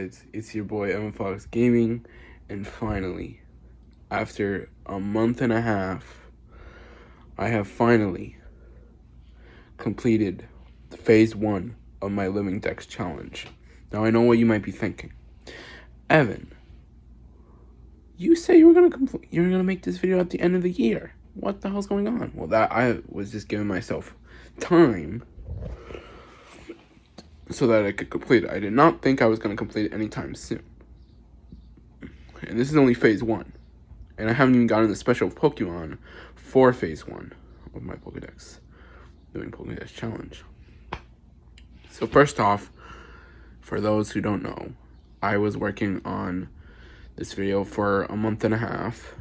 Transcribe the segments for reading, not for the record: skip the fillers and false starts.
guys, it's your boy Evan Fox Gaming, and finally, after a month and a half, I have finally completed phase 1 of my Living Dex challenge. Now I know what you might be thinking. Evan, you say you're gonna make this video at the end of the year. What the hell's going on? Well, that I was just giving myself time so that I could complete it. I did not think I was going to complete it anytime soon. And this is only phase 1. And I haven't even gotten the special Pokemon for phase 1 of my Pokédex. Doing Pokédex challenge. So first off, for those who don't know, I was working on this video for a month and a half.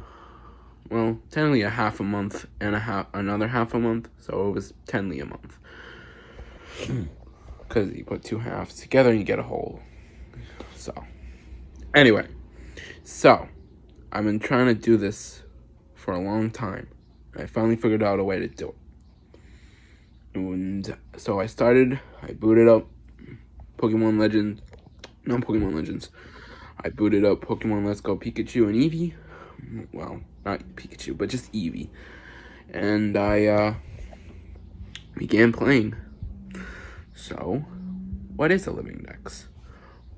Well, technically a half a month and another half a month. So it was technically a month. Because you put two halves together and you get a whole. So, anyway. So, I've been trying to do this for a long time. I finally figured out a way to do it. And so I booted up Pokemon Legends. I booted up Pokemon Let's Go Pikachu and Eevee. Well, not Pikachu, but just Eevee. And I began playing. So, what is a Living Dex?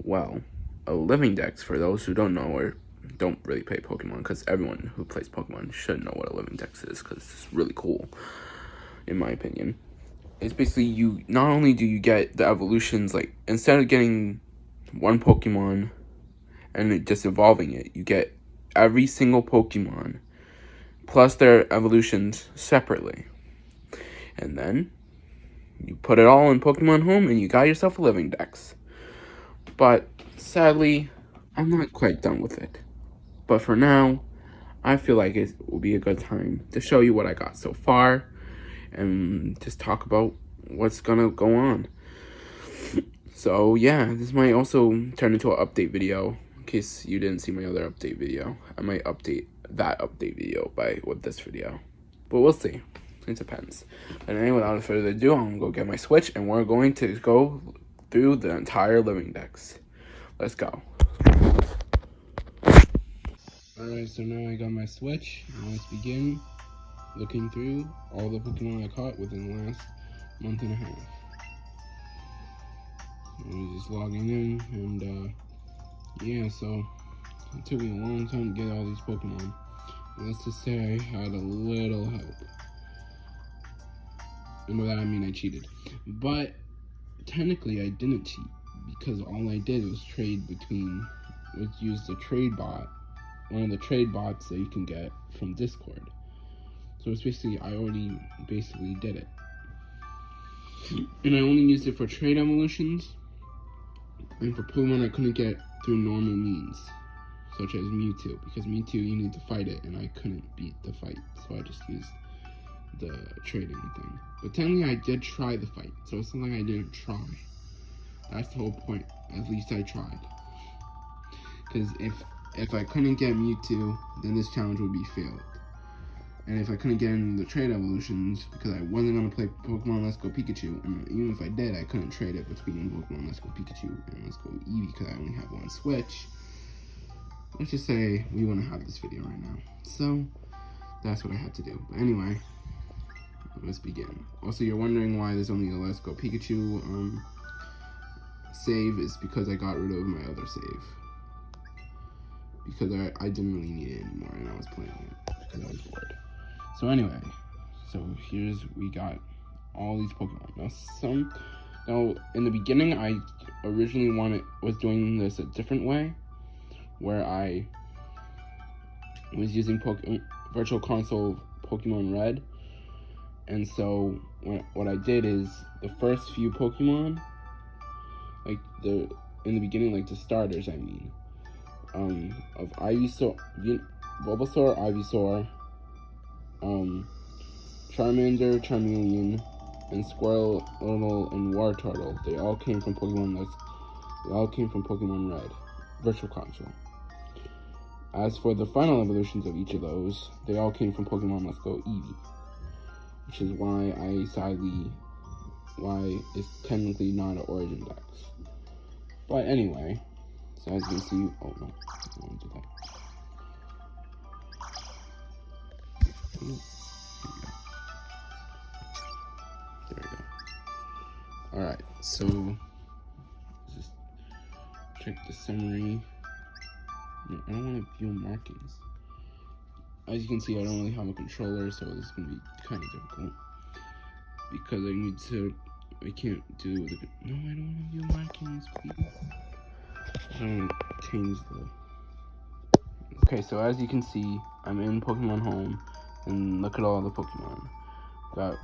Well, a Living Dex, for those who don't know or don't really play Pokemon, because everyone who plays Pokemon should know what a Living Dex is, because it's really cool, in my opinion. It's basically, not only do you get the evolutions, like, instead of getting one Pokemon and just evolving it, you get every single Pokemon, plus their evolutions separately. And then you put it all in Pokemon Home and you got yourself a Living Dex. But sadly, I'm not quite done with it. But for now, I feel like it will be a good time to show you what I got so far and just talk about what's gonna go on. So yeah, this might also turn into an update video in case you didn't see my other update video. I might update that update video with this video. But we'll see. It depends. But anyway, without further ado, I'm going to go get my Switch, and we're going to go through the entire Living Dex. Let's go. Alright, so now I got my Switch, and let's begin looking through all the Pokemon I caught within the last month and a half. I was just logging in, and yeah, so it took me a long time to get all these Pokemon. Let's just say I had a little help. And by that I mean I cheated. But technically I didn't cheat, because all I did was use the trade bot, one of the trade bots that you can get from Discord. So it's basically, I already basically did it. And I only used it for trade evolutions, and for Pokemon I couldn't get through normal means, such as Mewtwo, because Mewtwo you need to fight it, and I couldn't beat the fight, so I just used the trading thing. But technically I did try the fight, so it's not like I didn't try. That's the whole point. At least I tried. Because if I couldn't get Mewtwo, then this challenge would be failed. And if I couldn't get into the trade evolutions, because I wasn't going to play Pokemon Let's Go Pikachu, and even if I did, I couldn't trade it between Pokemon Let's Go Pikachu and Let's Go Eevee, because I only have one Switch. Let's just say we wouldn't have this video right now. So, that's what I had to do. But anyway, let's begin. Also, you're wondering why there's only a Let's Go Pikachu save. Is because I got rid of my other save. Because I didn't really need it anymore, and I was playing it because I was bored. So anyway, we got all these Pokemon. Now in the beginning, I originally was doing this a different way, where I was using Virtual Console Pokemon Red. And so what I did is the first few Pokemon, like in the beginning, like the starters, I mean, of Ivysaur, Bulbasaur, Ivysaur, Charmander, Charmeleon, and Squirtle, and Wartortle. They all came from Pokemon Red, Virtual Console. As for the final evolutions of each of those, they all came from Pokemon Let's Go Eevee. Which is why it's technically not an Origin Dex. But anyway, So as you can see, oh no, I don't want to do that. Ooh, there we go. Alright, so just check the summary. No, I don't want to view markings. As you can see, I don't really have a controller, so this is going to be kind of difficult. Because I can't do the, no, I don't want to view markings, please. I don't want to change the, okay, so as you can see, I'm in Pokemon Home, and look at all the Pokemon. Got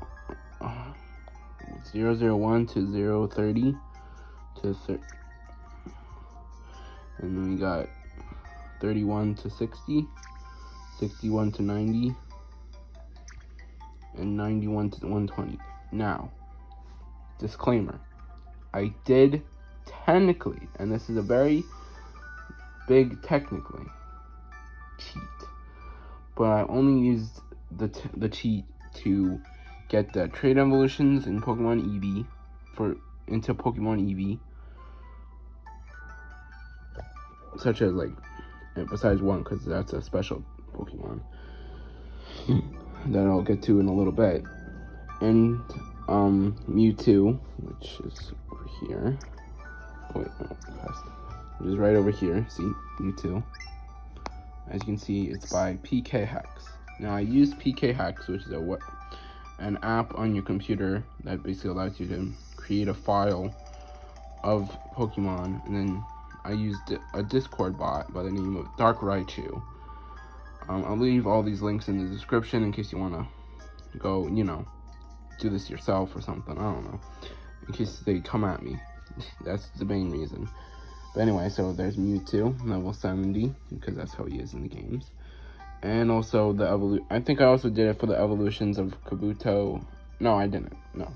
001 to 030 to 30, and then we got 31 to 60, 61 to 90, and 91 to 120. Now, disclaimer, I did technically, and this is a very big technically, cheat, but I only used the cheat to get the trade evolutions in Pokemon EV into Pokemon EV, such as like, besides one, because that's a special Pokemon that I'll get to in a little bit, and Mewtwo, which is over here. Wait, no, which is right over here. See, Mewtwo. As you can see, it's by PK Hex. Now I use PK Hex, which is an app on your computer that basically allows you to create a file of Pokemon, and then I used a Discord bot by the name of Dark Raichu. I'll leave all these links in the description in case you want to go, do this yourself or something. I don't know. In case they come at me. That's the main reason. But anyway, so there's Mewtwo, level 70, because that's how he is in the games. And also I think I also did it for the evolutions of Kabuto. No, I didn't. No,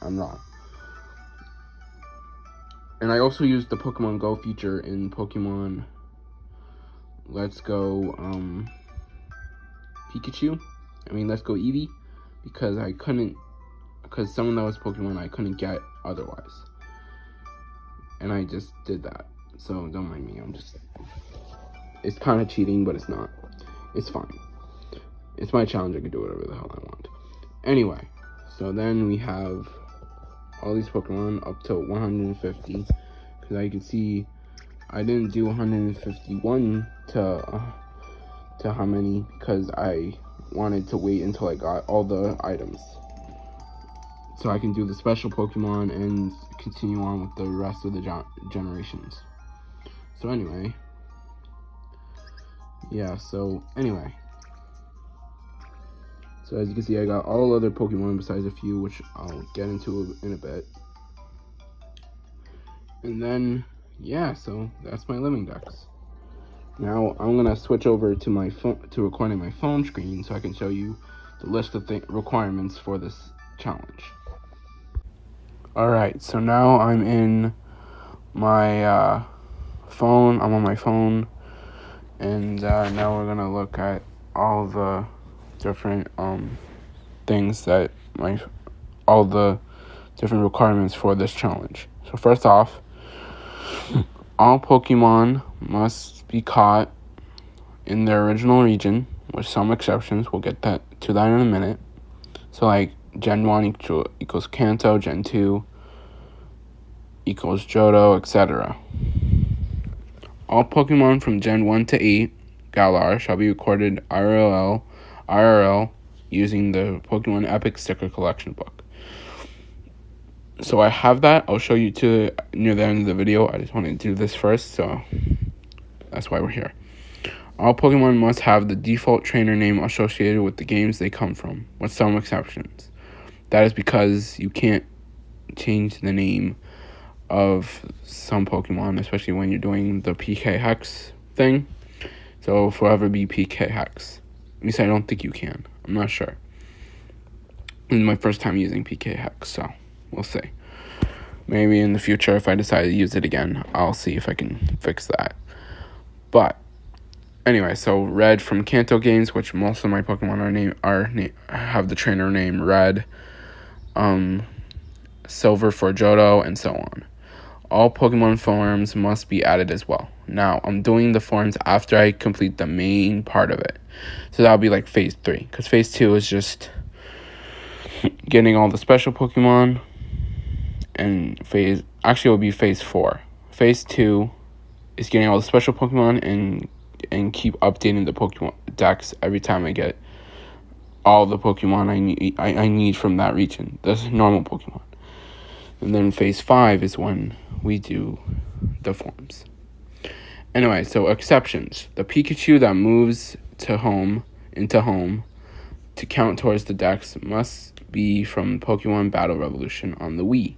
I'm wrong. And I also used the Pokemon Go feature in Pokemon Let's Go Pikachu. Let's Go Eevee, because someone that was Pokemon I couldn't get otherwise. And I just did that. So don't mind me. It's kind of cheating, but it's not. It's fine. It's my challenge. I can do whatever the hell I want. Anyway, so then we have all these Pokemon up to 150. Because I can see I didn't do 151 to how many, because I wanted to wait until I got all the items, so I can do the special Pokemon and continue on with the rest of the generations. So anyway, yeah, so as you can see, I got all other Pokemon besides a few, which I'll get into in a bit. And then, yeah, so that's my living dex. Now I'm gonna switch over to my phone, to recording my phone screen, so I can show you the list of requirements for this challenge. Alright, so now I'm in my phone. I'm on my phone, and now we're gonna look at all the different things that all the different requirements for this challenge. So first off, all Pokemon must be caught in their original region, with some exceptions. We'll get to that in a minute. So like Gen 1 equals Kanto, Gen 2 equals Johto, etc. All Pokemon from Gen 1 to 8, Galar, shall be recorded IRL using the Pokemon Epic Sticker Collection book. So I have that. I'll show you near the end of the video. I just want to do this first, so that's why we're here. All Pokemon must have the default trainer name associated with the games they come from, with some exceptions. That is because you can't change the name of some Pokemon, especially when you're doing the PK Hex thing. So it'll forever be PK Hex. At least I don't think you can. I'm not sure. This is my first time using PK Hex, so we'll see. Maybe in the future, if I decide to use it again, I'll see if I can fix that. But anyway, so Red from Kanto games, which most of my Pokemon have the trainer name Red. Silver for Johto, and so on. All Pokemon forms must be added as well. Now, I'm doing the forms after I complete the main part of it. So that'll be like phase 3. Because phase 2 is just getting all the special Pokemon. And it'll be phase 4. Phase 2 is getting all the special Pokemon and keep updating the Pokemon Dex every time I get all the Pokemon I need from that region. The normal Pokemon. And then phase 5 is when we do the forms. Anyway, so exceptions. The Pikachu that moves into home to count towards the Dex must be from Pokemon Battle Revolution on the Wii.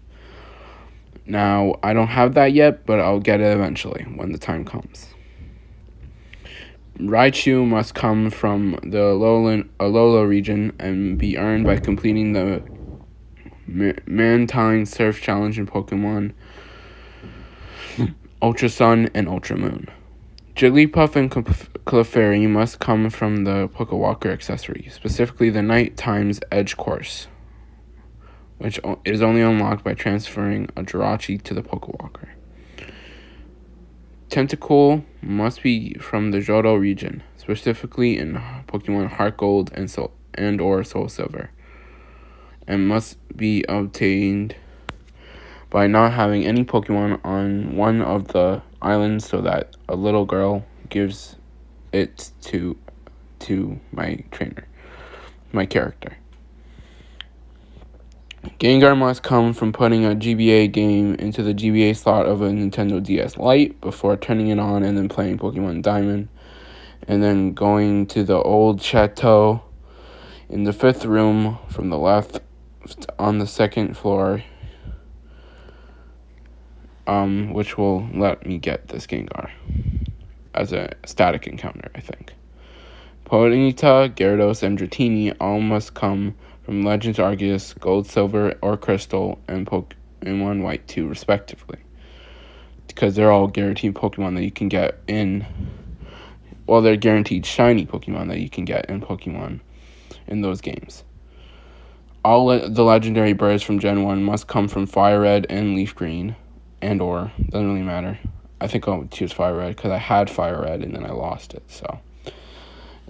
Now, I don't have that yet, but I'll get it eventually when the time comes. Raichu must come from the Alola region and be earned by completing the Mantine Surf Challenge in Pokemon Ultra Sun and Ultra Moon. Jigglypuff and Clefairy must come from the Pokewalker accessory, specifically the Night Times Edge course, which is only unlocked by transferring a Jirachi to the Pokewalker. Tentacool must be from the Johto region, specifically in Pokemon Heart Gold and or Soul Silver, and must be obtained by not having any Pokemon on one of the islands so that a little girl gives it to my trainer, my character. Gengar must come from putting a GBA game into the GBA slot of a Nintendo DS Lite before turning it on and then playing Pokemon Diamond, and then going to the old chateau in the 5th room from the left on the 2nd floor, which will let me get this Gengar as a static encounter, I think. Ponyta, Gyarados, and Dratini all must come from Legends Arceus, Gold, Silver, or Crystal, and Pokemon White 2, respectively. Because they're all guaranteed Pokemon that you can get they're guaranteed shiny Pokemon that you can get in Pokemon in those games. All the legendary birds from Gen 1 must come from Fire Red and Leaf Green, doesn't really matter. I think I'll choose Fire Red because I had Fire Red and then I lost it, so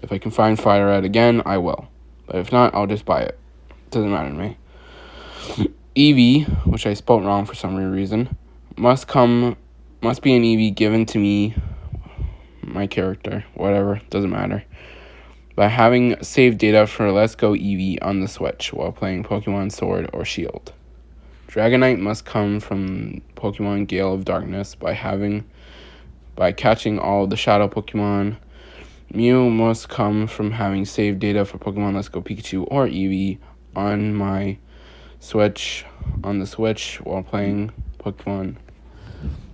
if I can find Fire Red again, I will. But if not, I'll just buy it. Doesn't matter to me. Eevee, which I spelled wrong for some reason, must be an Eevee given to me, my character, whatever, doesn't matter, by having saved data for Let's Go Eevee on the Switch while playing Pokemon Sword or Shield. Dragonite must come from Pokemon Gale of Darkness by catching all the Shadow Pokemon. Mew must come from having saved data for Pokemon Let's Go Pikachu or Eevee on the Switch while playing Pokemon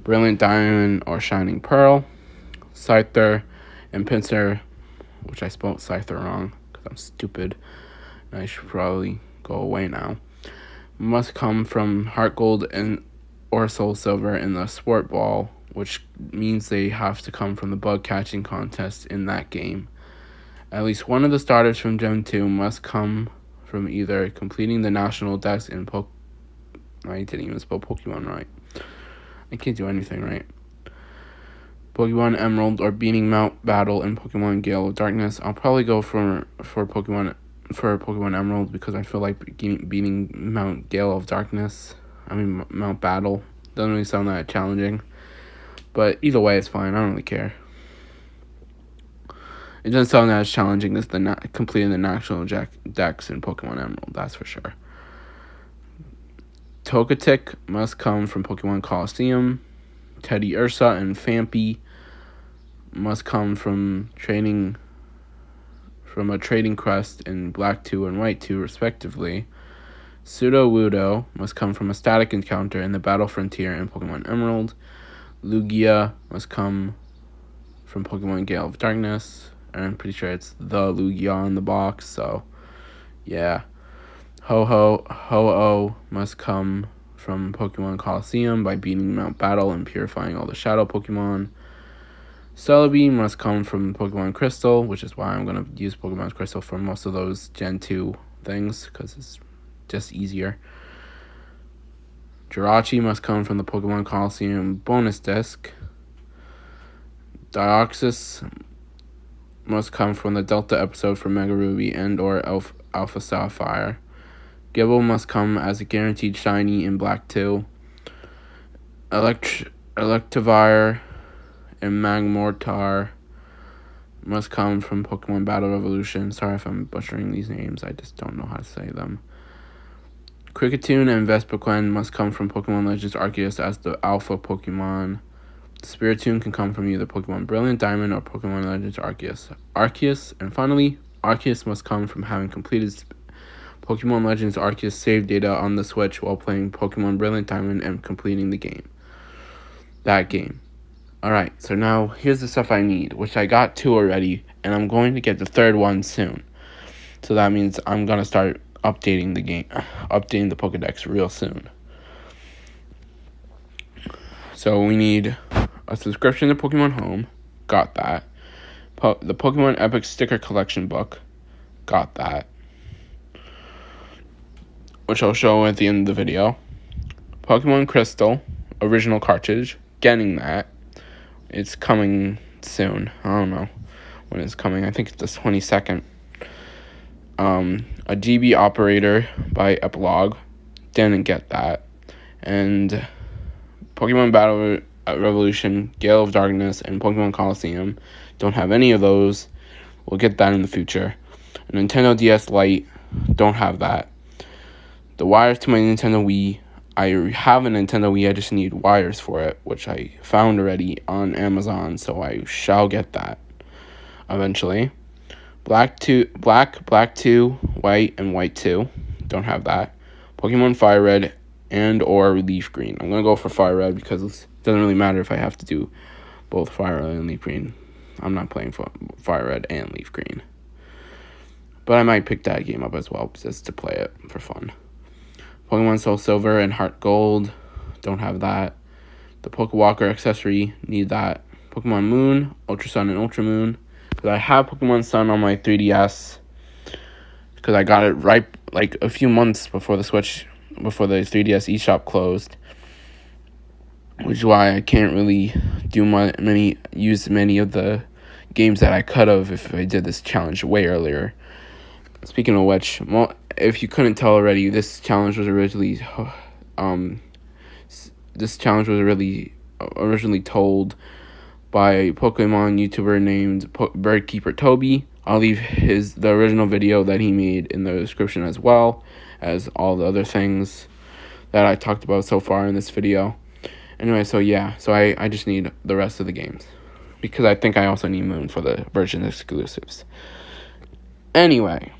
Brilliant Diamond or Shining Pearl. Scyther and Pinsir, which I spelled Scyther wrong because I'm stupid and I should probably go away now, must come from Heart Gold or Soul Silver in the Sport Ball, which means they have to come from the bug catching contest in that game. At least one of the starters from Gen 2 must come from either completing the National Dex in I didn't even spell Pokemon right. I can't do anything right. Pokemon Emerald or beating Mount Battle in Pokemon Gale of Darkness. I'll probably go for Pokemon Emerald because I feel like beating Mount Battle doesn't really sound that challenging. But either way, it's fine. I don't really care. It doesn't sound as challenging as completing the National Dex in Pokemon Emerald, that's for sure. Togetic must come from Pokemon Coliseum. Teddy Ursa and Phanpy must come from a trading quest in Black 2 and White 2, respectively. Sudowoodo must come from a static encounter in the Battle Frontier in Pokemon Emerald. Lugia must come from Pokemon Gale of Darkness. And I'm pretty sure it's the Lugia on the box, so yeah. Ho-Oh must come from Pokemon Coliseum by beating Mount Battle and purifying all the Shadow Pokemon. Celebi must come from Pokemon Crystal, which is why I'm going to use Pokemon Crystal for most of those Gen 2 things, because it's just easier. Jirachi must come from the Pokemon Coliseum bonus disc. Deoxys must come from the Delta episode for Mega Ruby and or Alpha Sapphire. Gibble must come as a guaranteed shiny in Black 2. Electivire and Magmortar must come from Pokemon Battle Revolution. Sorry if I'm butchering these names, I just don't know how to say them. Kricketune and Vespiquen must come from Pokemon Legends Arceus as the Alpha Pokemon. Spiritomb can come from either Pokemon Brilliant Diamond or Pokemon Legends Arceus. And finally, Arceus must come from having completed Pokemon Legends Arceus save data on the Switch while playing Pokemon Brilliant Diamond and completing the game. That game. Alright, so now here's the stuff I need, which I got 2 already, and I'm going to get the 3rd one soon. So that means I'm going to start updating the Pokédex real soon. So we need a subscription to Pokemon Home. Got that. The Pokemon Epic Sticker Collection book. Got that. Which I'll show at the end of the video. Pokemon Crystal original cartridge. Getting that. It's coming soon. I don't know when it's coming. I think it's the 22nd. A GB operator by Epilogue. Didn't get that. And Pokemon Battle Revolution, Gale of Darkness, and Pokemon Coliseum. Don't have any of those. We'll get that in the future. A Nintendo DS Lite. Don't have that. The wires to my Nintendo Wii. I have a Nintendo Wii, I just need wires for it, which I found already on Amazon, so I shall get that eventually. Black 2, White, and White 2. Don't have that. Pokemon Fire Red and or Leaf Green. I'm going to go for Fire Red because it doesn't really matter if I have to do both Fire Red and Leaf Green. I'm not playing for Fire Red and Leaf Green. But I might pick that game up as well, just to play it for fun. Pokemon Soul Silver and Heart Gold. Don't have that. The Pokewalker accessory. Need that. Pokemon Moon, Ultra Sun, and Ultra Moon. Because I have Pokemon Sun on my 3DS. Because I got it right like a few months before the 3DS eShop closed. Which is why I can't really use many of the games that I could have if I did this challenge way earlier. Speaking of which, if you couldn't tell already, this challenge was originally told by a Pokemon YouTuber named Birdkeeper Toby. I'll leave the original video that he made in the description as well as all the other things that I talked about so far in this video. Anyway, so yeah, so I just need the rest of the games because I think I also need Moon for the version exclusives. Anyway,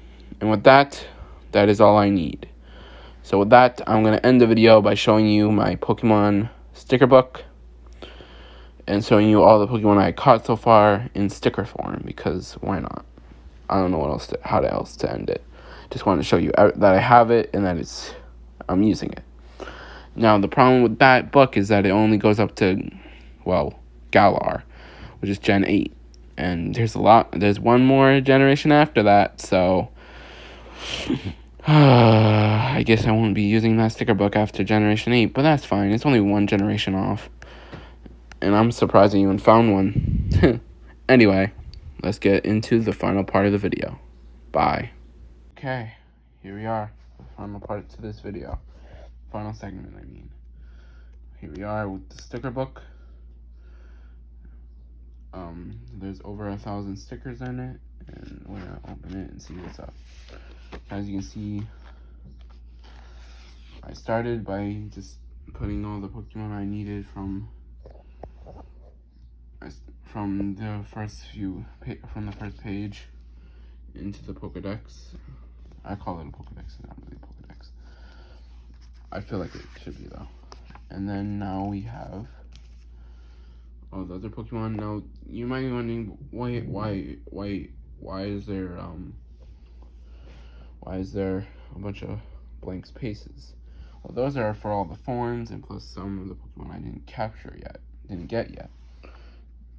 and with that is all I need. So with that, I'm going to end the video by showing you my Pokemon sticker book and showing you all the Pokemon I caught so far in sticker form because why not? I don't know how else to end it. Just wanted to show you that I have it and that I'm using it. Now, the problem with that book is that it only goes up to, Galar, which is Gen 8. And there's one more generation after that, so I guess I won't be using that sticker book after Generation 8, but that's fine. It's only one generation off. And I'm surprised I even found one. Anyway, let's get into the final part of the video. Bye. Okay, here we are. The final part to this video. Final segment, I mean. Here we are with the sticker book. There's over 1,000 stickers in it, and we're gonna open it and see what's up. As you can see, I started by just putting all the Pokemon I needed from the first page into the Pokédex. I call it a Pokédex, it's not really a Pokédex. I feel like it should be though. And then now we have all the other Pokemon. Now you might be wondering why is there a bunch of blank spaces? Well, those are for all the forms and plus some of the Pokemon I didn't get yet.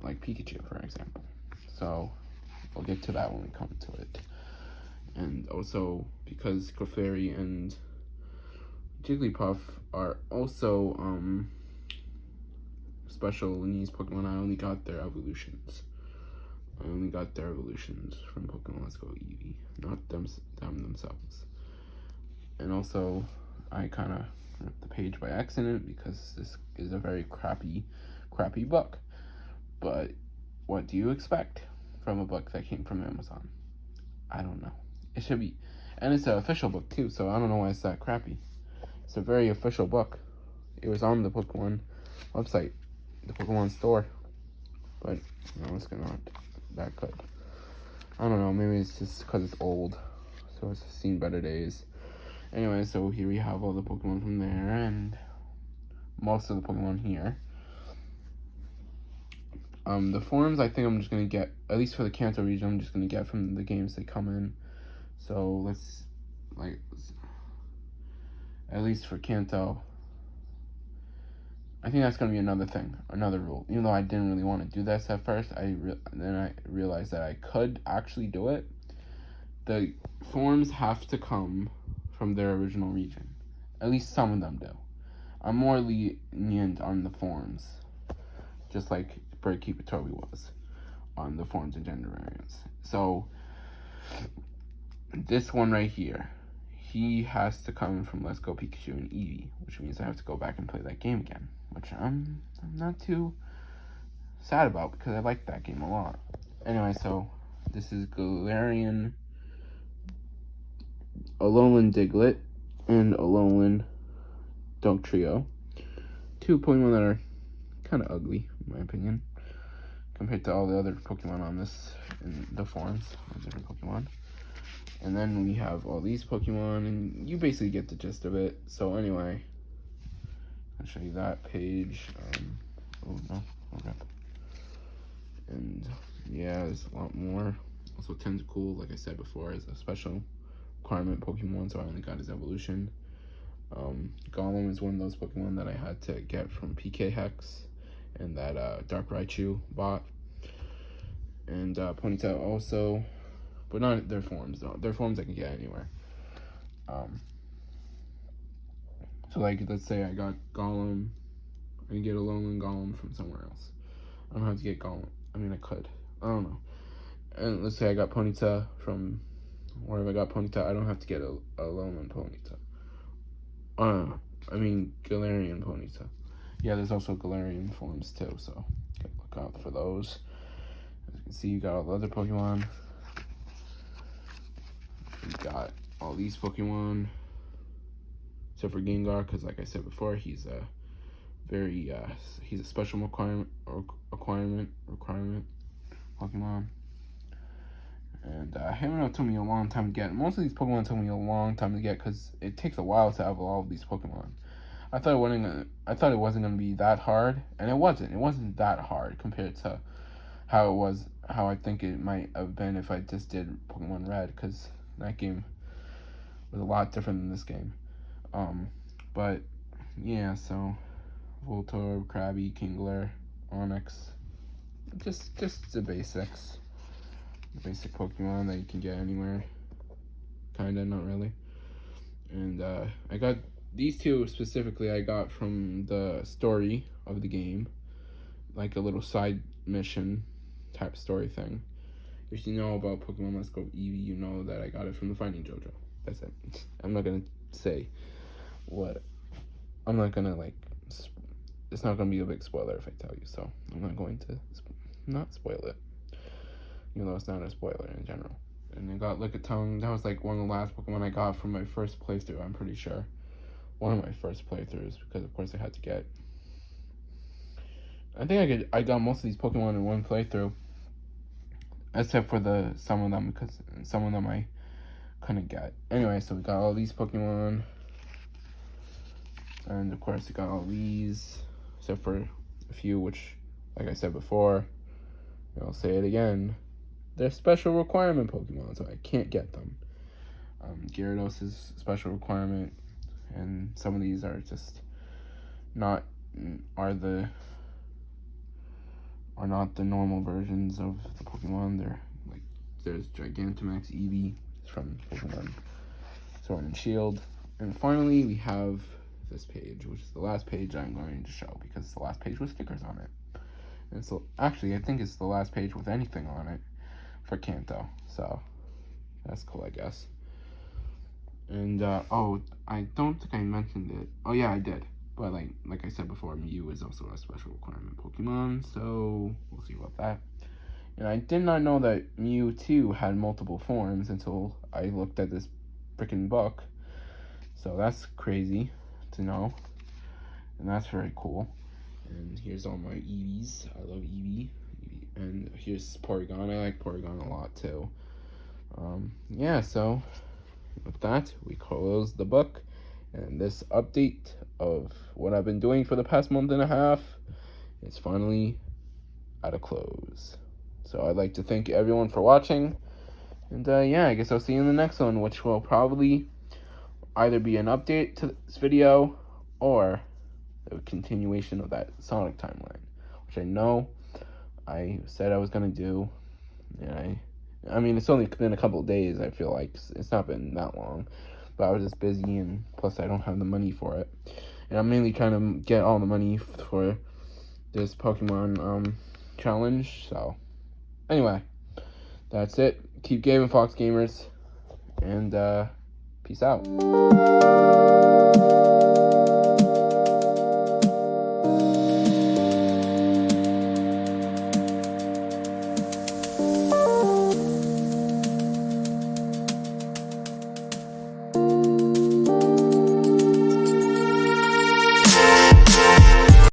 Like Pikachu, for example. So we'll get to that when we come to it. And also because Clefairy and Jigglypuff are also special needs Pokemon. I only got their evolutions. from Pokemon Let's Go Eevee, not them themselves. And also, I kind of ripped the page by accident because this is a very crappy book. But what do you expect from a book that came from Amazon? I don't know. It should be, and it's an official book too, so I don't know why it's that crappy. It's a very official book. It was on the Pokemon website, the Pokemon store, but no, it's not that good. I don't know, maybe it's just because it's old, so it's seen better days. Anyway, so here we have all the Pokemon from there, and most of the Pokemon here. The forms, I think I'm just going to get, at least for the Kanto region, I'm just going to get from the games they come in. So let's, at least for Kanto, I think that's going to be another rule. Even though I didn't really want to do this at first, then I realized that I could actually do it. The forms have to come from their original region. At least some of them do. I'm more lenient on the forms, just like Birdkeeper Toby was on the forms and gender variants. So this one right here, he has to come from Let's Go Pikachu and Eevee, which means I have to go back and play that game again, which I'm not too sad about because I like that game a lot. Anyway, so this is Galarian, Alolan Diglett, and Alolan Dugtrio. 2 Pokemon that are kind of ugly, in my opinion, compared to all the other Pokemon on this, in the forms of different Pokemon. And then we have all these Pokemon, and you basically get the gist of it. So anyway, I'll show you that page. And yeah, there's a lot more. Also, Tentacool, like I said before, is a special requirement Pokemon, so I only got his evolution. Golem is one of those Pokemon that I had to get from PK Hex, and that Dark Raichu bought. And Ponyta also, but not their forms though. Their forms I can get anywhere. So like, let's say I got Golem, I can get a Alolan Golem from somewhere else. I don't have to get Golem. I mean, I could. I don't know. And let's say I got Ponyta from wherever I got Ponyta. I don't have to get a Alolan Ponyta. I mean Galarian Ponyta. Yeah, there's also Galarian forms too, so look out for those. As you can see, you got all the other Pokemon. You got all these Pokemon, except for Gengar, because like I said before, he's a he's a special requirement Pokemon. And Hammerknight took me a long time to get. Most of these Pokemon took me a long time to get because it takes a while to have all of these Pokemon. I thought it wasn't gonna be that hard, and it wasn't. It wasn't that hard compared to how I think it might have been if I just did Pokemon Red, because that game was a lot different than this game. But yeah, so Voltorb, Krabby, Kingler, Onix, just the basics. Basic Pokemon that you can get anywhere. Kinda, not really. And I got these two specifically, I got from the story of the game, like a little side mission type story thing. If you know about Pokemon Let's Go Eevee, you know that I got it from the Finding JoJo. That's it. I'm not gonna say what. I'm not gonna it's not gonna be a big spoiler if I tell you, so I'm not going to not spoil it. Even though it's not a spoiler in general. And I got Lickitung. That was like one of the last Pokemon I got from my first playthrough, I'm pretty sure. One of my first playthroughs, because of course I had to get. I think I got most of these Pokemon in one playthrough. Except for some of them, because some of them I couldn't get. Anyway, so we got all these Pokemon. And of course we got all these. Except for a few which, like I said before, I'll say it again, they're special requirement Pokemon, so I can't get them. Gyarados is special requirement, and some of these are just not the normal versions of the Pokemon. They're like, there's Gigantamax Eevee from Pokemon Sword and Shield, and finally we have this page, which is the last page I'm going to show because it's the last page with stickers on it. And so, actually, I think it's the last page with anything on it for Kanto. So, that's cool, I guess. And, oh, I don't think I mentioned it. Oh, yeah, I did. But, like I said before, Mew is also a special requirement Pokemon, so we'll see about that. And I did not know that Mew, too, had multiple forms until I looked at this freaking book. So that's crazy to know. And that's very cool. And here's all my Eevees. I love Eevee. And here's Porygon. I like Porygon a lot, too. Yeah, so with that, we close the book. And this update of what I've been doing for the past month and a half is finally at a close. So I'd like to thank everyone for watching. And yeah, I guess I'll see you in the next one, which will probably either be an update to this video or a continuation of that Sonic timeline, which I know I said I was going to do. And I mean, it's only been a couple of days, I feel like. It's not been that long. But I was just busy, and plus I don't have the money for it. And I'm mainly trying to get all the money for this Pokemon challenge. So, anyway, that's it. Keep gaming, Fox Gamers. And, peace out.